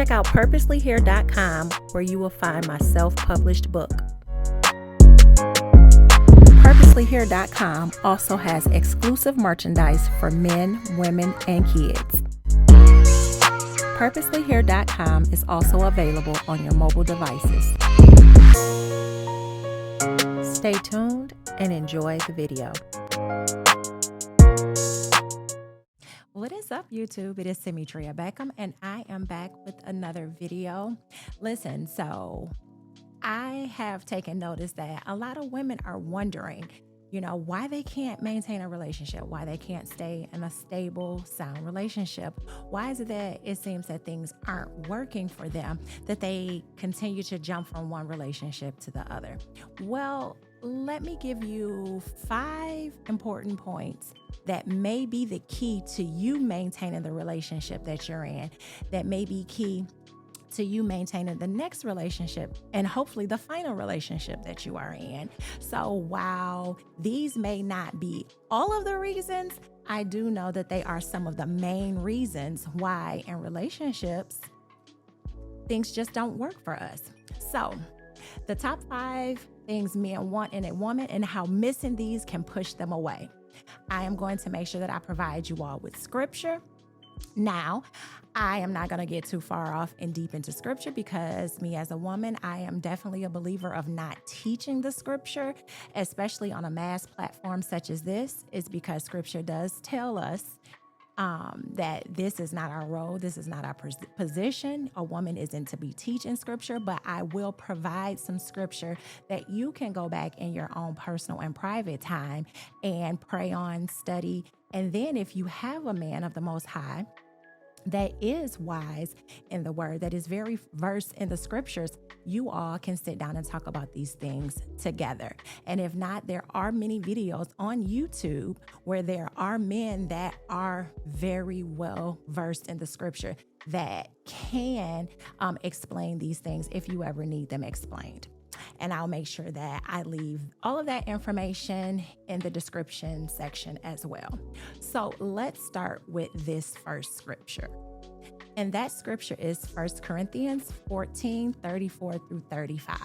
Check out purposelyhere.com where you will find my self-published book. Purposelyhere.com also has exclusive merchandise for men, women, and kids. Purposelyhere.com is also available on your mobile devices. Stay tuned and enjoy the video. What is up, YouTube? It is Simitria Beckham, and I am back with another video. Listen, so I have taken notice that a lot of women are wondering, why they can't maintain a relationship, why they can't stay in a stable, sound relationship. Why is it that it seems that things aren't working for them, that they continue to jump from one relationship to the other? Well, let me give you 5 important points that may be the key to you maintaining the relationship that you're in, that may be key to you maintaining the next relationship and hopefully the final relationship that you are in. So while these may not be all of the reasons, I do know that they are some of the main reasons why in relationships, things just don't work for us. So the top 5 things men want in a woman and how missing these can push them away. I am going to make sure that I provide you all with scripture. Now, I am not going to get too far off and deep into scripture because me as a woman, I am definitely a believer of not teaching the scripture, especially on a mass platform such as this, is because scripture does tell us that this is not our role. This is not our position. A woman isn't to be teaching scripture, but I will provide some scripture that you can go back in your own personal and private time and pray on, study. And then if you have a man of the Most High that is wise in the word, that is very versed in the scriptures, you all can sit down and talk about these things together. And if not, there are many videos on YouTube where there are men that are very well versed in the scripture that can explain these things if you ever need them explained. And I'll make sure that I leave all of that information in the description section as well. So let's start with this first scripture. And that scripture is 1 Corinthians 14, 34 through 35.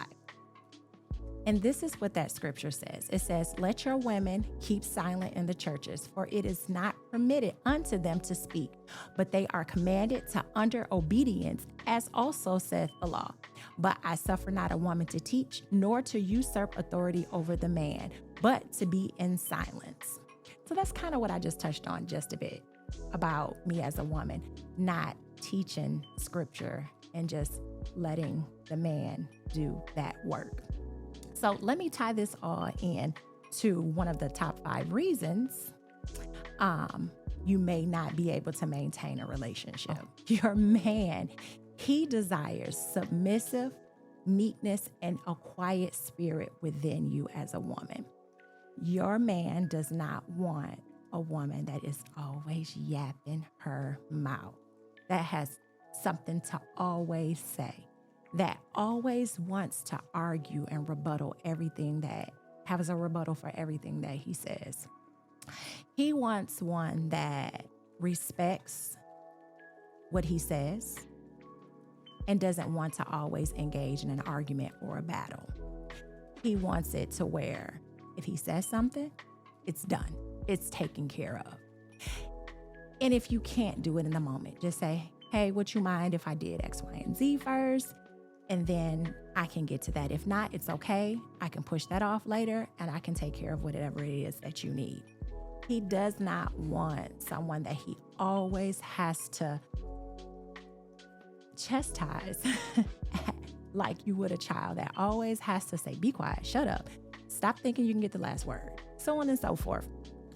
And this is what that scripture says. It says, "Let your women keep silent in the churches, for it is not permitted unto them to speak, but they are commanded to under obedience, as also saith the law. But I suffer not a woman to teach, nor to usurp authority over the man, but to be in silence." So that's kind of what I just touched on just a bit about me as a woman, not teaching scripture and just letting the man do that work. So let me tie this all in to one of the top 5 reasons you may not be able to maintain a relationship. Your man, he desires submissive, meekness, and a quiet spirit within you as a woman. Your man does not want a woman that is always yapping her mouth, that has something to always say, that always wants to argue and rebuttal everything, that has a rebuttal for everything that he says. He wants one that respects what he says and doesn't want to always engage in an argument or a battle. He wants it to where if he says something, it's done. It's taken care of. And if you can't do it in the moment, just say, "Hey, would you mind if I did X, Y, and Z first? And then I can get to that. If not, it's okay. I can push that off later and I can take care of whatever it is that you need." He does not want someone that he always has to chastise like you would a child, that always has to say, "Be quiet, shut up, stop thinking you can get the last word," so on and so forth.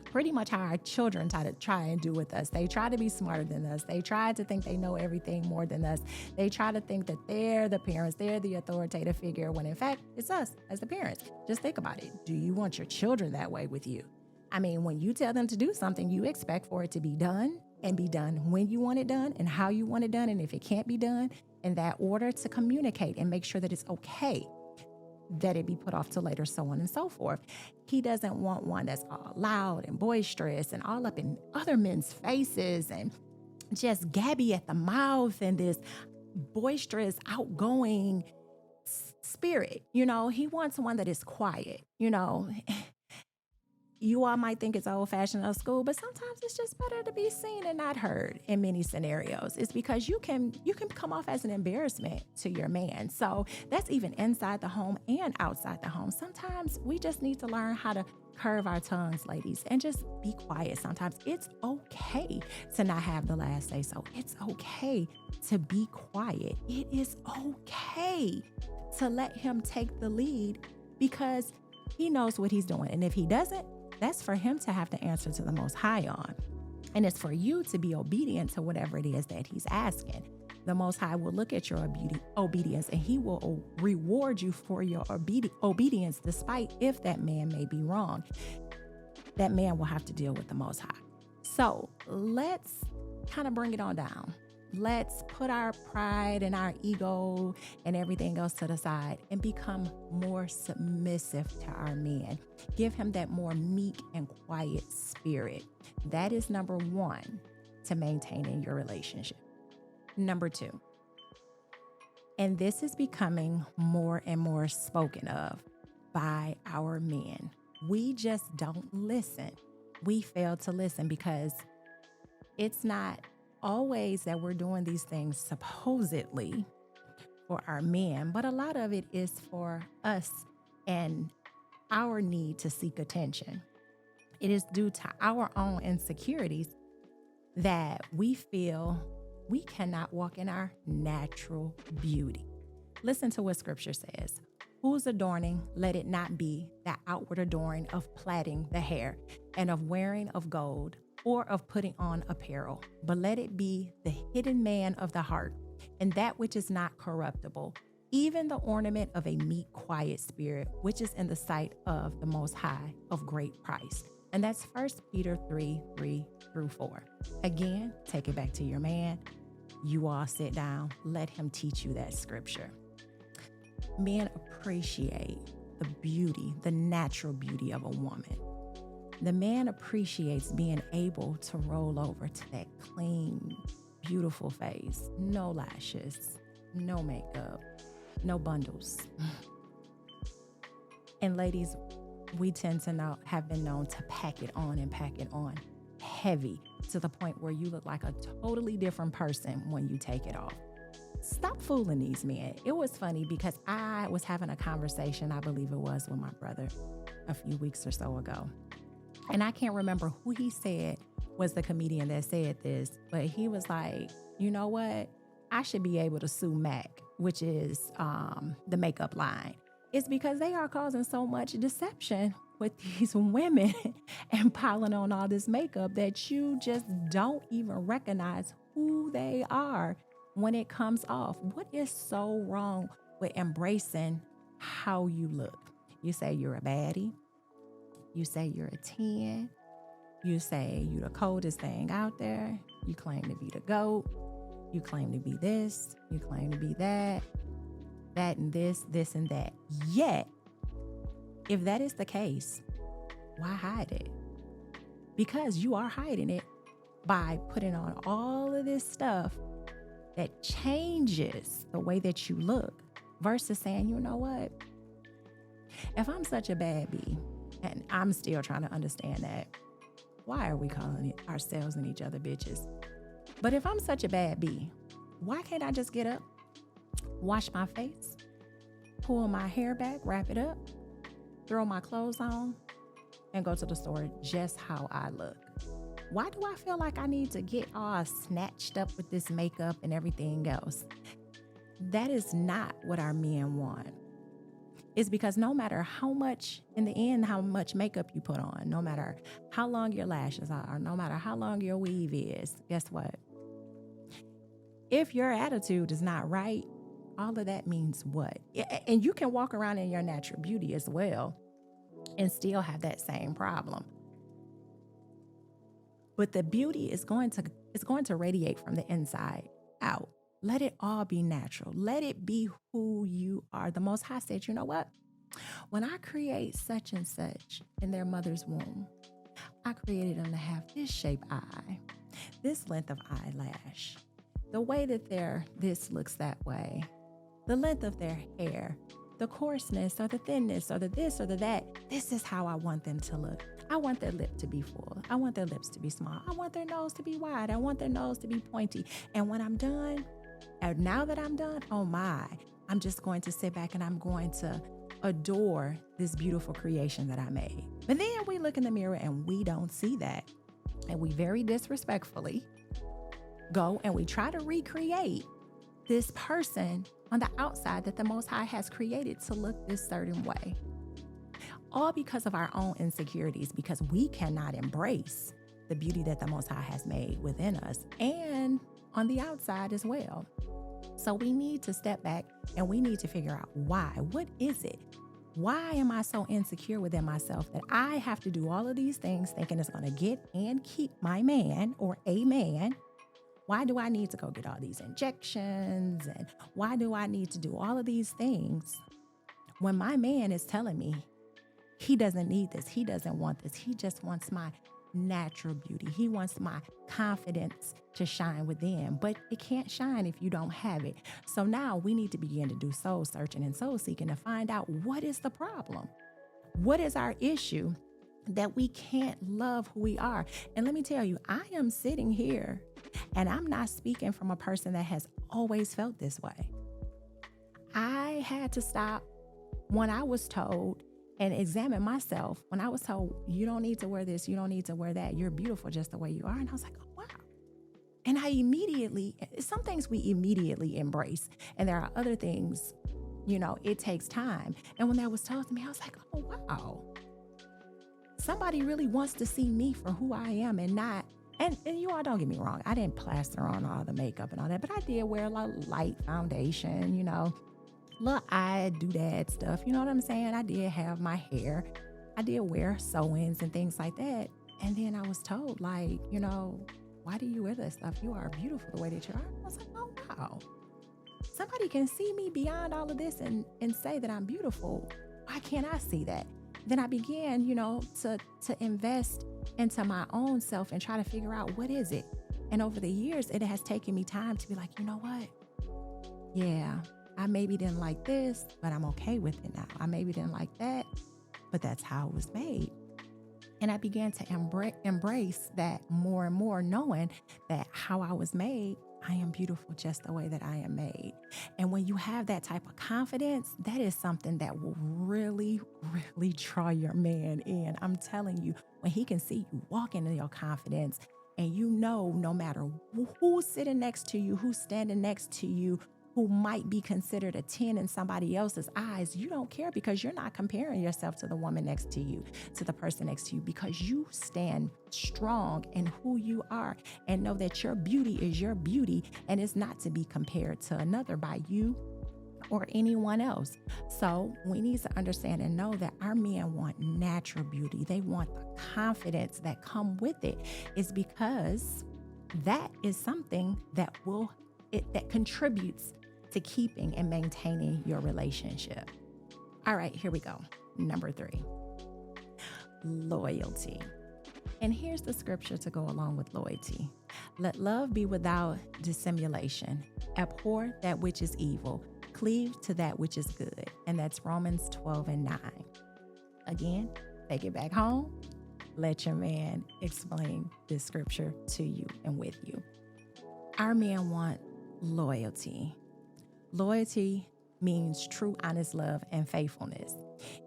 Pretty much how our children try and do with us. They try to be smarter than us. They try to think they know everything more than us. They try to think that they're the parents, they're the authoritative figure, when in fact, it's us as the parents. Just think about it. Do you want your children that way with you? I mean, when you tell them to do something, you expect for it to be done, and be done when you want it done and how you want it done. And if it can't be done in that order, to communicate and make sure that it's okay that it be put off to later, so on and so forth. He doesn't want one that's all loud and boisterous and all up in other men's faces and just gabby at the mouth and this boisterous, outgoing spirit. He wants someone that is quiet. You all might think it's old fashioned or school, but sometimes it's just better to be seen and not heard in many scenarios. It's because you can come off as an embarrassment to your man. So that's even inside the home and outside the home. Sometimes we just need to learn how to curve our tongues, ladies, and just be quiet. Sometimes it's okay to not have the last say so. It's okay to be quiet. It is okay to let him take the lead because he knows what he's doing. And if he doesn't, that's for him to have to answer to the Most High on. And it's for you to be obedient to whatever it is that he's asking. The Most High will look at your obedience and he will reward you for your obedience, despite if that man may be wrong. That man will have to deal with the Most High. So let's kind of bring it on down. Let's put our pride and our ego and everything else to the side and become more submissive to our man. Give him that more meek and quiet spirit. That is number one to maintaining your relationship. Number two, and this is becoming more and more spoken of by our men. We just don't listen. We fail to listen because it's not always that we're doing these things supposedly for our men, but a lot of it is for us and our need to seek attention. It is due to our own insecurities that we feel we cannot walk in our natural beauty. Listen to what scripture says. Whose adorning, let it not be the outward adorning of plaiting the hair and of wearing of gold or of putting on apparel, but let it be the hidden man of the heart, and that which is not corruptible, even the ornament of a meek, quiet spirit, which is in the sight of the Most High of great price. And that's 1 Peter 3:3-4. Again, take it back to your man. You all sit down, let him teach you that scripture. Men appreciate the beauty, the natural beauty of a woman. The man appreciates being able to roll over to that clean, beautiful face. No lashes, no makeup, no bundles. And ladies, we tend to have been known to pack it on heavy to the point where you look like a totally different person when you take it off. Stop fooling these men. It was funny because I was having a conversation, I believe it was with my brother a few weeks or so ago. And I can't remember who he said was the comedian that said this, but he was like, you know what? I should be able to sue MAC, which is the makeup line. It's because they are causing so much deception with these women and piling on all this makeup that you just don't even recognize who they are when it comes off. What is so wrong with embracing how you look? You say you're a baddie. You say you're a 10. You say you're the coldest thing out there. You claim to be the GOAT. You claim to be this. You claim to be that and this and that. Yet, if that is the case, why hide it? Because you are hiding it by putting on all of this stuff that changes the way that you look versus saying, you know what? If I'm such a bad bee, and I'm still trying to understand that, why are we calling ourselves and each other bitches? But if I'm such a bad bee, why can't I just get up, wash my face, pull my hair back, wrap it up, throw my clothes on, and go to the store just how I look? Why do I feel like I need to get all snatched up with this makeup and everything else? That is not what our men want. It's because no matter how much, in the end, how much makeup you put on, no matter how long your lashes are, no matter how long your weave is, guess what? If your attitude is not right, all of that means what? And you can walk around in your natural beauty as well and still have that same problem. But the beauty is going to radiate from the inside out. Let it all be natural. Let it be who you are. The Most High said, you know what? When I create such and such in their mother's womb, I created them to have this shape eye, this length of eyelash, the way that this looks that way, the length of their hair, the coarseness or the thinness or the this or the that. This is how I want them to look. I want their lip to be full. I want their lips to be small. I want their nose to be wide. I want their nose to be pointy. And when I'm done, and now that I'm done, oh my, I'm just going to sit back and I'm going to adore this beautiful creation that I made. But then we look in the mirror and we don't see that. And we very disrespectfully go and we try to recreate this person on the outside that the Most High has created to look this certain way. All because of our own insecurities, because we cannot embrace the beauty that the Most High has made within us and on the outside as well. So we need to step back and we need to figure out why. What is it? Why am I so insecure within myself that I have to do all of these things thinking it's going to get and keep my man or a man? Why do I need to go get all these injections? And why do I need to do all of these things when my man is telling me he doesn't need this, he doesn't want this, he just wants my natural beauty. He wants my confidence to shine within, but it can't shine if you don't have it. So now we need to begin to do soul searching and soul seeking to find out what is the problem. What is our issue that we can't love who we are? And let me tell you, I am sitting here and I'm not speaking from a person that has always felt this way. I had to stop when I was told and examine myself when I was told, you don't need to wear this, you don't need to wear that, you're beautiful just the way you are. And I was like, oh, wow. And I immediately, some things we immediately embrace. And there are other things, it takes time. And when that was told to me, I was like, oh, wow. Somebody really wants to see me for who I am and not, and you all don't get me wrong, I didn't plaster on all the makeup and all that, but I did wear a lot of light foundation, little eye doodad stuff, you know what I'm saying? I did have my hair. I did wear sew-ins and things like that. And then I was told, like, why do you wear that stuff? You are beautiful the way that you are. I was like, oh, wow. Somebody can see me beyond all of this and say that I'm beautiful. Why can't I see that? Then I began, to invest into my own self and try to figure out what is it. And over the years, it has taken me time to be like, you know what? Yeah. I maybe didn't like this, but I'm okay with it now. I maybe didn't like that, but that's how it was made. And I began to embrace that more and more, knowing that how I was made, I am beautiful just the way that I am made. And when you have that type of confidence, that is something that will really, really draw your man in. I'm telling you, when he can see you walking in your confidence and no matter who's sitting next to you, who's standing next to you, who might be considered a 10 in somebody else's eyes, you don't care because you're not comparing yourself to the woman next to you, to the person next to you, because you stand strong in who you are and know that your beauty is your beauty and is not to be compared to another by you or anyone else. So we need to understand and know that our men want natural beauty. They want the confidence that come with it. It's because that is something that that contributes to keeping and maintaining your relationship. All right, here we go. Number 3, loyalty. And here's the scripture to go along with loyalty. Let love be without dissimulation. Abhor that which is evil. Cleave to that which is good. And that's Romans 12:9. Again, take it back home. Let your man explain this scripture to you and with you. Our men want loyalty. Loyalty means true, honest love and faithfulness.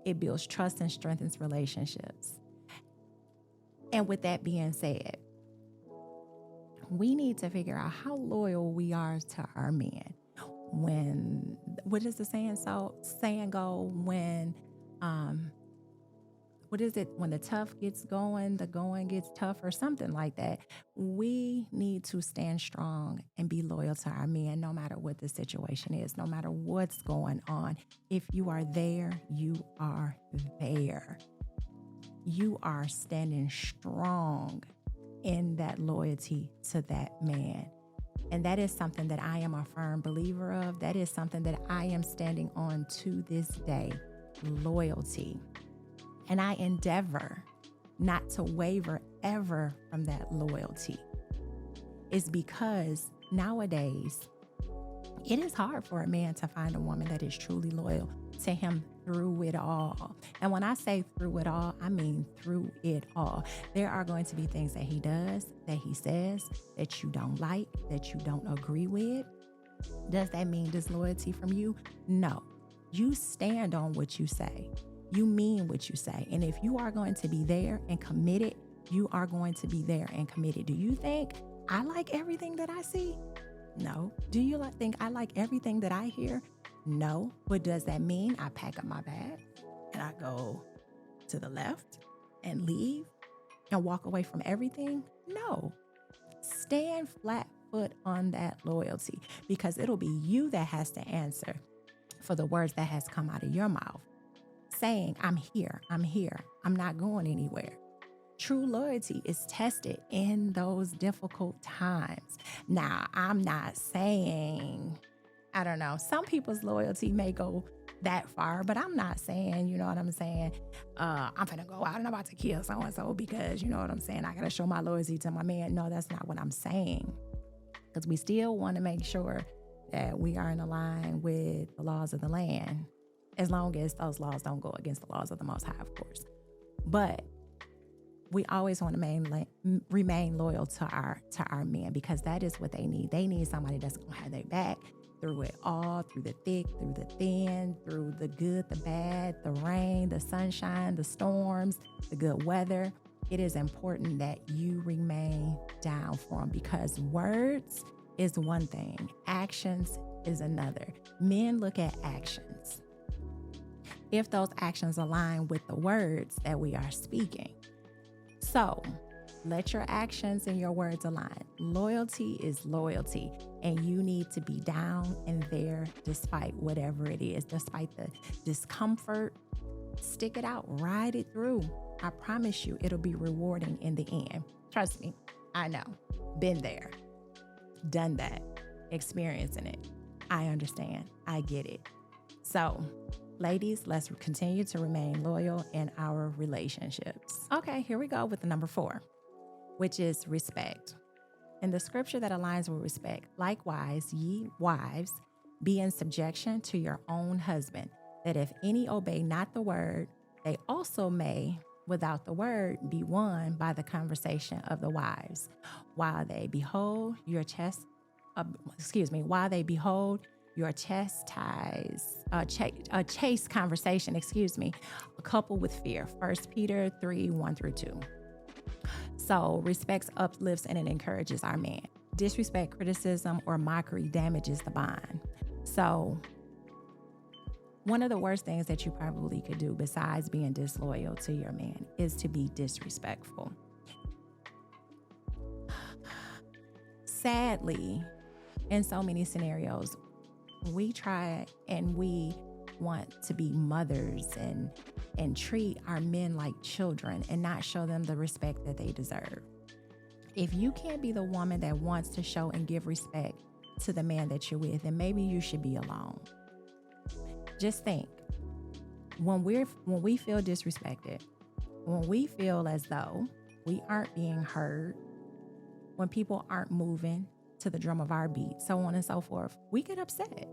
It builds trust and strengthens relationships. And with that being said, we need to figure out how loyal we are to our men. What is the saying go? When the tough gets going, the going gets tough, or something like that. We need to stand strong and be loyal to our men, no matter what the situation is, no matter what's going on. If you are there, you are there. You are standing strong in that loyalty to that man. And that is something that I am a firm believer of. That is something that I am standing on to this day, loyalty. And I endeavor not to waver ever from that loyalty. It's because nowadays, it is hard for a man to find a woman that is truly loyal to him through it all. And when I say through it all, I mean through it all. There are going to be things that he does, that he says, that you don't like, that you don't agree with. Does that mean disloyalty from you? No. You stand on what you say. You mean what you say. And if you are going to be there and committed, you are going to be there and committed. Do you think I like everything that I see? No. Do you think I like everything that I hear? No. But does that mean I pack up my bag and I go to the left and leave and walk away from everything? No. Stand flat foot on that loyalty, because it'll be you that has to answer for the words that has come out of your mouth, saying, I'm here, I'm not going anywhere. True loyalty is tested in those difficult times. Now, I'm not saying, I don't know, some people's loyalty may go that far, but I'm not saying, you know what I'm saying, I'm gonna go out and I'm about to kill so-and-so because, you know what I'm saying, I gotta show my loyalty to my man. No, that's not what I'm saying. Because we still want to make sure that we are in line with the laws of the land, as long as those laws don't go against the laws of the Most High, of course. But we always want to remain loyal to our men, because that is what they need. They need somebody that's going to have their back through it all, through the thick, through the thin, through the good, the bad, the rain, the sunshine, the storms, the good weather. It is important that you remain down for them, because words is one thing, actions is another. Men look at actions. If those actions align with the words that we are speaking. So let your actions and your words align. Loyalty is loyalty, and you need to be down and there despite whatever it is, despite the discomfort. Stick it out, ride it through. I promise you, it'll be rewarding in the end. Trust me, I know. Been there, done that, experiencing it. I understand. I get it. So, ladies, let's continue to remain loyal in our relationships. Okay, here we go with the number 4, which is respect. In the scripture that aligns with respect, likewise, ye wives, be in subjection to your own husband, that if any obey not the word, they also may, without the word, be won by the conversation of the wives, while they behold your chaste conversation, coupled with fear. 1 Peter 3:1-2. So respect uplifts and it encourages our man. Disrespect, criticism, or mockery damages the bond. So one of the worst things that you probably could do besides being disloyal to your man is to be disrespectful. Sadly, in so many scenarios, we try and we want to be mothers and treat our men like children and not show them the respect that they deserve. If you can't be the woman that wants to show and give respect to the man that you're with, then maybe you should be alone. Just think, when we feel disrespected, when we feel as though we aren't being heard, when people aren't moving to the drum of our beat, so on and so forth, we get upset.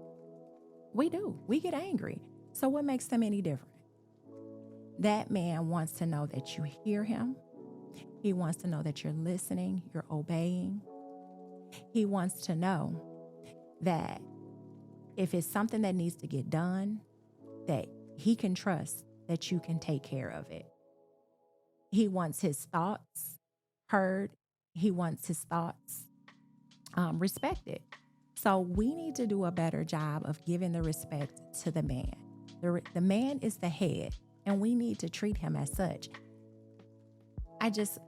We do. We get angry. So what makes them any different? That man wants to know that you hear him. He wants to know that you're listening, you're obeying. He wants to know that if it's something that needs to get done, that he can trust that you can take care of it. He wants his thoughts heard. He wants his thoughts respected. So we need to do a better job of giving the respect to the man. The man is the head, and we need to treat him as such. I just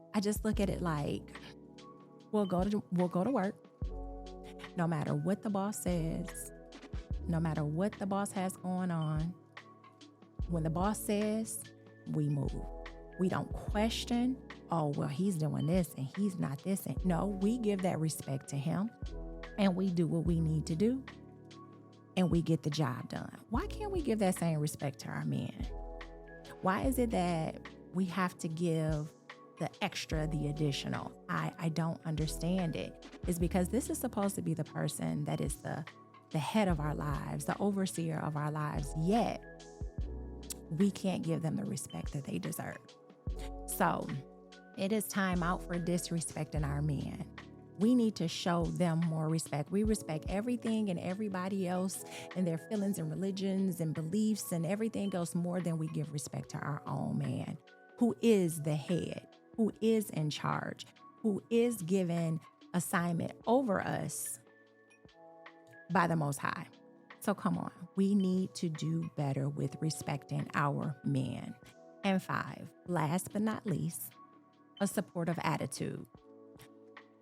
look at it like we'll go to work, no matter what the boss says, no matter what the boss has going on. When the boss says, we move. We don't question, oh, well, he's doing this and he's not this. And no, we give that respect to him and we do what we need to do and we get the job done. Why can't we give that same respect to our men? Why is it that we have to give the extra, the additional. I don't understand it. It's because this is supposed to be the person that is the head of our lives, the overseer of our lives, yet we can't give them the respect that they deserve. So it is time out for disrespecting our men. We need to show them more respect. We respect everything and everybody else and their feelings and religions and beliefs and everything else more than we give respect to our own man, who is the head, who is in charge, who is given assignment over us by the Most High. So come on, we need to do better with respecting our men. And 5, last but not least, a supportive attitude.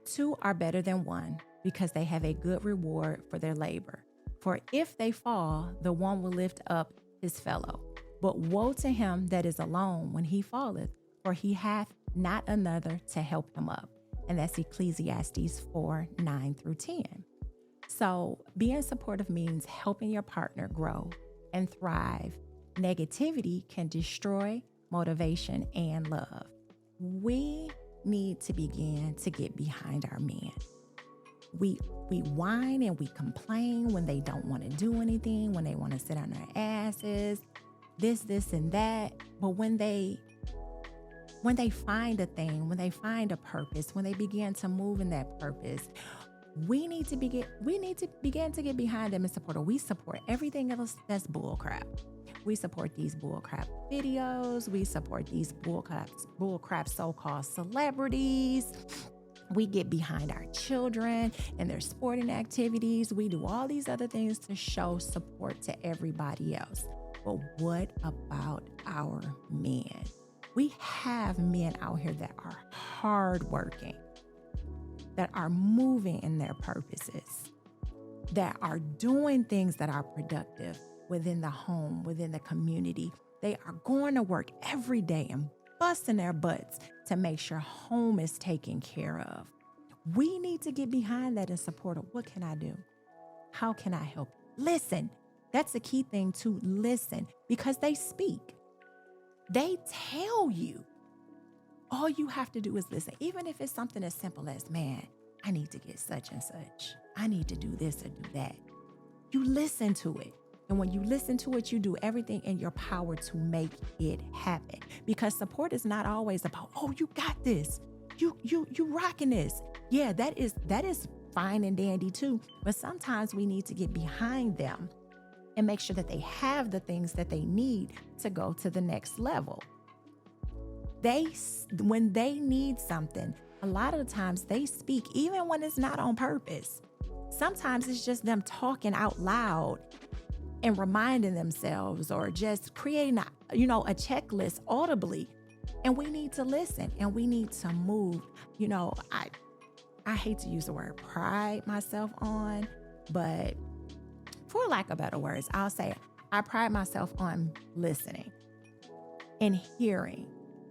2 are better than 1 because they have a good reward for their labor. For if they fall, the one will lift up his fellow. But woe to him that is alone when he falleth, for he hath not another to help him up. And that's Ecclesiastes 4:9-10. So being supportive means helping your partner grow and thrive. Negativity can destroy motivation and love. We need to begin to get behind our men. We whine and we complain when they don't want to do anything, when they want to sit on their asses, this, and that. But when they find a thing, when they find a purpose, when they begin to move in that purpose, we need to begin to get behind them and support them. We support everything else that's bullcrap. We support these bullcrap videos. We support these bullcrap so-called celebrities. We get behind our children and their sporting activities. We do all these other things to show support to everybody else. But what about our men? We have men out here that are hardworking, that are moving in their purposes, that are doing things that are productive within the home, within the community. They are going to work every day and busting their butts to make sure home is taken care of. We need to get behind that and support it. What can I do? How can I help? Listen. That's the key thing, to listen, because they speak. They tell you. All you have to do is listen. Even if it's something as simple as, man, I need to get such and such. I need to do this or do that. You listen to it. And when you listen to it, you do everything in your power to make it happen. Because support is not always about, oh, you got this. You rocking this. Yeah, that is fine and dandy too. But sometimes we need to get behind them and make sure that they have the things that they need to go to the next level. When they need something, a lot of the times they speak, even when it's not on purpose. Sometimes it's just them talking out loud and reminding themselves, or just creating a checklist audibly. And we need to listen and we need to move. I hate to use the word pride myself on, but for lack of better words, I'll say I pride myself on listening and hearing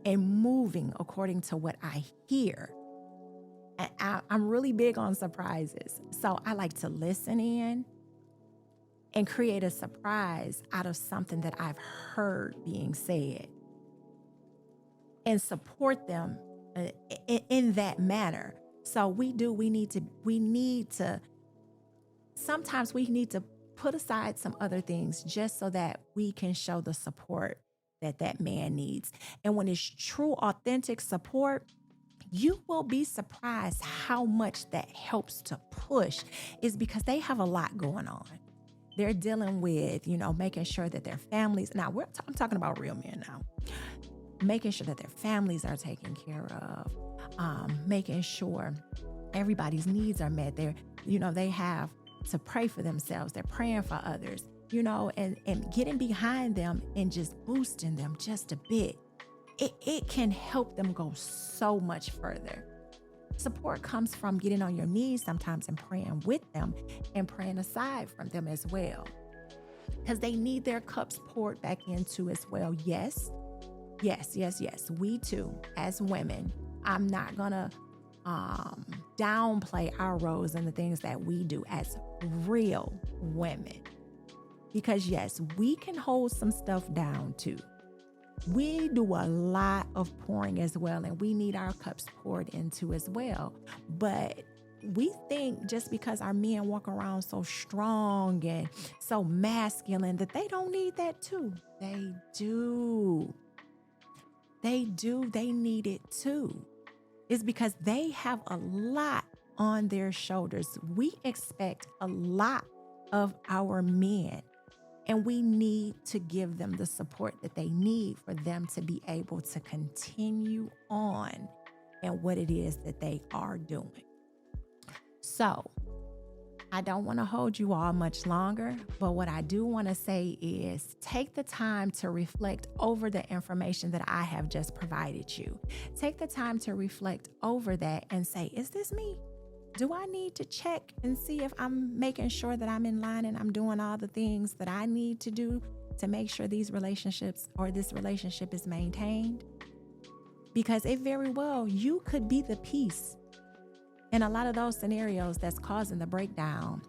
and moving according to what I hear. And I'm really big on surprises. So I like to listen in and create a surprise out of something that I've heard being said and support them in that manner. So sometimes we need to put aside some other things just so that we can show the support that man needs. And when it's true, authentic support, you will be surprised how much that helps to push. Is because they have a lot going on. They're dealing with, making sure that their families, now I'm talking about real men now, making sure that their families are taken care of, making sure everybody's needs are met. They have to pray for themselves. They're praying for others, and getting behind them and just boosting them just a bit. It can help them go so much further. Support comes from getting on your knees sometimes and praying with them and praying aside from them as well, because they need their cups poured back into as well. Yes. We too, as women, I'm not gonna downplay our roles and the things that we do as real women, because yes, we can hold some stuff down too. We do a lot of pouring as well, and we need our cups poured into as well. But we think just because our men walk around so strong and so masculine that they don't need that too. They do. They do. They need it too. It's because they have a lot on their shoulders. We expect a lot of our men, and we need to give them the support that they need for them to be able to continue on in what it is that they are doing. So, I don't want to hold you all much longer, but what I do want to say is take the time to reflect over the information that I have just provided you. Take the time to reflect over that and say, is this me? Do I need to check and see if I'm making sure that I'm in line and I'm doing all the things that I need to do to make sure these relationships or this relationship is maintained? Because it very well, you could be the piece in a lot of those scenarios that's causing the breakdown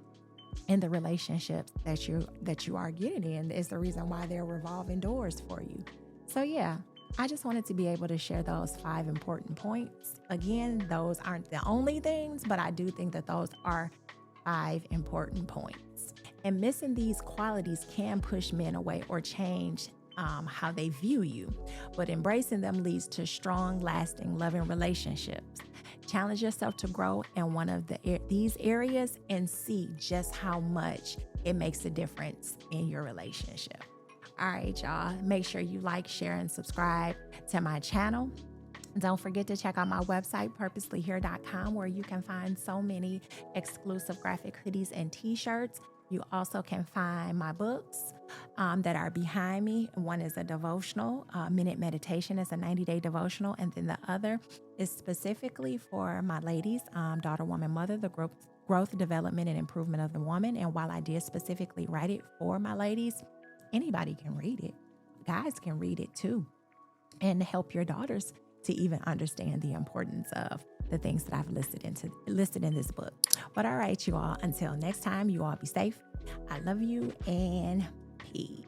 in the relationships that you are getting in. Is the reason why they're revolving doors for you. So yeah, I just wanted to be able to share those 5 important points. Again, those aren't the only things, but I do think that those are 5 important points. And missing these qualities can push men away or change how they view you, but embracing them leads to strong, lasting, loving relationships. Challenge yourself to grow in one of these areas and see just how much it makes a difference in your relationship. All right, y'all. Make sure you like, share, and subscribe to my channel. Don't forget to check out my website, purposelyhere.com, where you can find so many exclusive graphic hoodies and t-shirts. You also can find my books that are behind me. One is a devotional, Minute Meditation. It's a 90-day devotional. And then the other is specifically for my ladies, Daughter, Woman, Mother, the growth, development, and improvement of the woman. And while I did specifically write it for my ladies, anybody can read it. Guys can read it too, and help your daughters to even understand the importance of the things that I've listed in this book. But all right, you all, until next time, you all be safe. I love you, and peace.